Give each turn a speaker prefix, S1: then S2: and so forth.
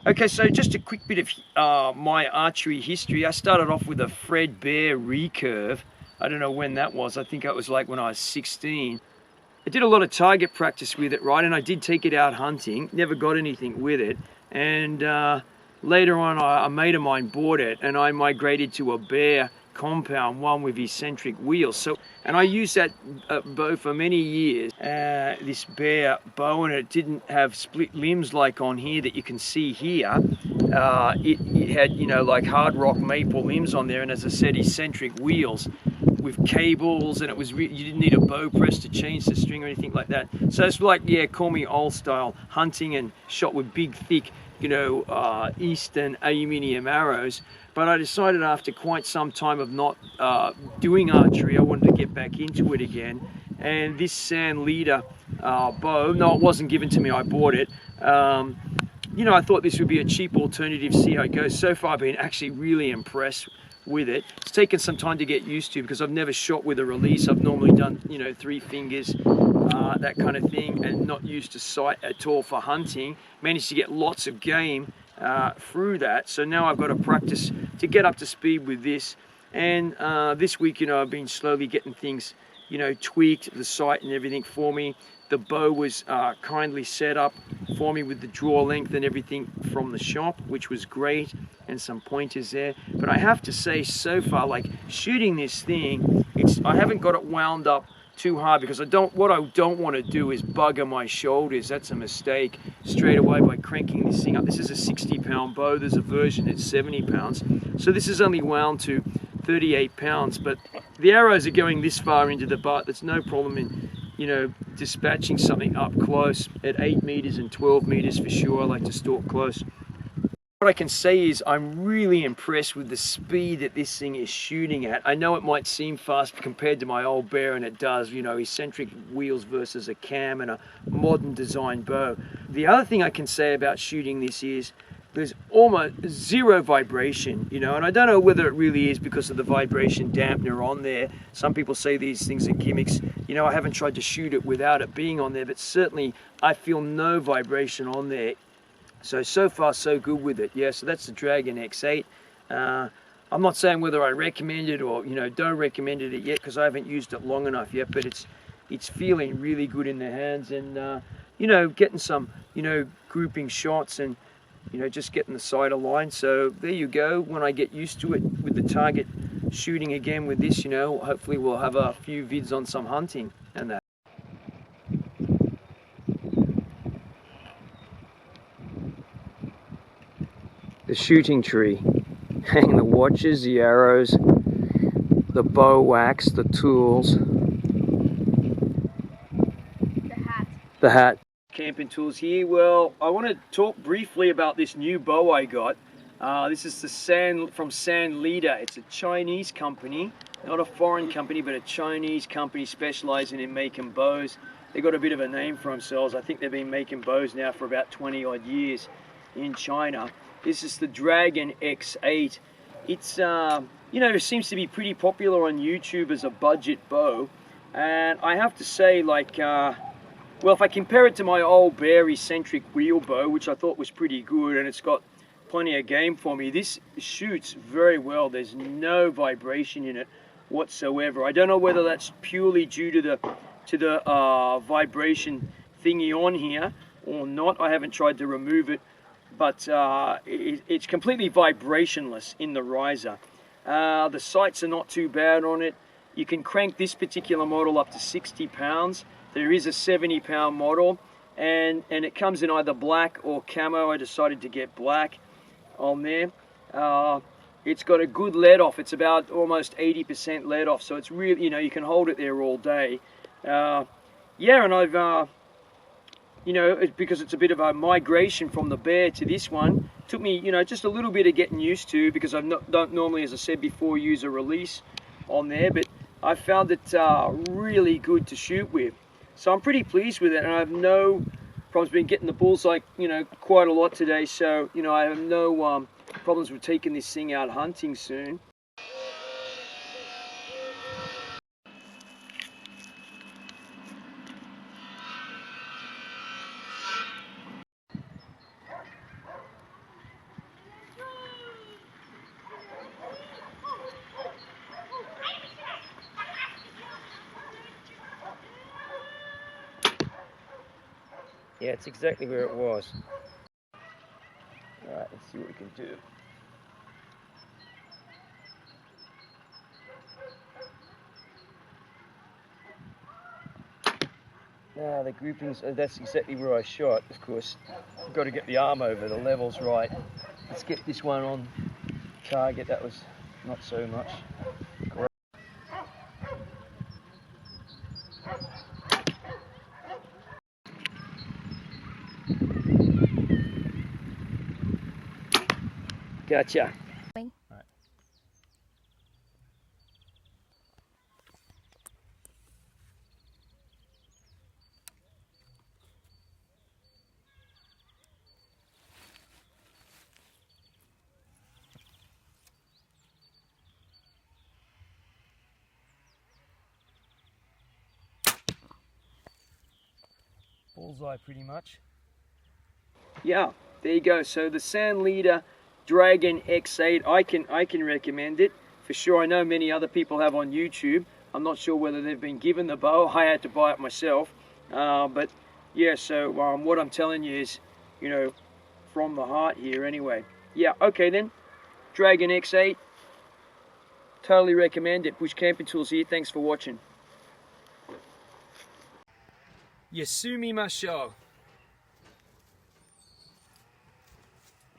S1: Okay, so just a quick bit of my archery history. I started off with a Fred Bear recurve. I don't know when that was. I think it was like when I was 16. I did a lot of target practice with it, right? And I did take it out hunting. Never got anything with it. And later on, a mate of mine bought it, and I migrated to a Bear compound, one with eccentric wheels. And I used that bow for many years, this Bear bow, and it didn't have split limbs like on here that you can see here. It had, you know, like hard rock maple limbs on there, and as I said, eccentric wheels with cables, and it was you didn't need a bow press to change the string or anything like that. So it's like, yeah, call me old style hunting and shot with big, thick, you know, Eastern aluminium arrows. But I decided after quite some time of not doing archery, I wanted to get back into it again. And this Sanlida bow, no, it wasn't given to me, I bought it. You know, I thought this would be a cheap alternative, see how it goes. So far I've been actually really impressed with it. It's taken some time to get used to because I've never shot with a release. I've normally done, you know, 3 fingers, that kind of thing, and not used to sight at all for hunting. Managed to get lots of game through that. So now I've got to practice to get up to speed with this. And this week, you know, I've been slowly getting things, you know, tweaked, the sight and everything for me. The bow was kindly set up for me with the draw length and everything from the shop, which was great, and some pointers there. But I have to say, so far, like shooting this thing, I haven't got it wound up too hard because what I don't want to do is bugger my shoulders. That's a mistake straight away by cranking this thing up. This is a 60-pound bow. There's a version that's 70 pounds. So this is only wound to 38 pounds, but the arrows are going this far into the butt. There's no problem in, you know, dispatching something up close at 8 meters and 12 meters for sure. I like to stalk close. What I can say is I'm really impressed with the speed that this thing is shooting at. I know it might seem fast compared to my old Bear, and it does, you know, eccentric wheels versus a cam and a modern design bow. The other thing I can say about shooting this is there's almost zero vibration, you know, and I don't know whether it really is because of the vibration dampener on there. Some people say these things are gimmicks. You know, I haven't tried to shoot it without it being on there, but certainly I feel no vibration on there. So far so good with it. Yeah, so that's the DragonX8. I'm not saying whether I recommend it or, you know, don't recommend it yet because I haven't used it long enough yet, but it's feeling really good in the hands, and you know, getting some, you know, grouping shots and, you know, just getting the sight aligned. So there you go. When I get used to it with the target shooting again with this, you know, hopefully we'll have a few vids on some hunting and that. The shooting tree, hang the watches, the arrows, the bow wax, the tools, the hat. Camping tools here. Well, I want to talk briefly about this new bow I got. This is from Sanlida. It's a Chinese company, not a foreign company, but a Chinese company specializing in making bows. They got a bit of a name for themselves. I think they've been making bows now for about 20 odd years in China. This is the DragonX8. It's, you know, it seems to be pretty popular on YouTube as a budget bow. And I have to say, like, well, if I compare it to my old Bear eccentric wheel bow, which I thought was pretty good, and it's got plenty of game for me, this shoots very well. There's no vibration in it whatsoever. I don't know whether that's purely due to the vibration thingy on here or not. I haven't tried to remove it, but it's completely vibrationless in the riser. The sights are not too bad on it. You can crank this particular model up to 60 pounds. There is a 70-pound model, and it comes in either black or camo. I decided to get black on there. It's got a good let off. It's about almost 80% let off, so it's really, you know, you can hold it there all day. Yeah, and I've you know, because it's a bit of a migration from the Bear to this one. It took me, you know, just a little bit of getting used to, because I don't normally, as I said before, use a release on there, but I found it really good to shoot with. So I'm pretty pleased with it, and I have no problems. Been getting the bullseye, you know, quite a lot today, so, you know, I have no problems with taking this thing out hunting soon. Yeah, it's exactly where it was. Alright, let's see what we can do. Now the groupings, that's exactly where I shot. Of course, I've got to get the arm over, the levels right. Let's get this one on target. That was not so much. Great. Gotcha.
S2: Right.
S1: Bullseye pretty much. Yeah, there you go. So the Sanlida DragonX8, I can recommend it for sure. I know many other people have on YouTube. I'm not sure whether they've been given the bow. I had to buy it myself. But yeah, so what I'm telling you is, you know, from the heart here anyway. Yeah, okay then. DragonX8. Totally recommend it. Bush Camping Tools here. Thanks for watching. Yasumi Masho.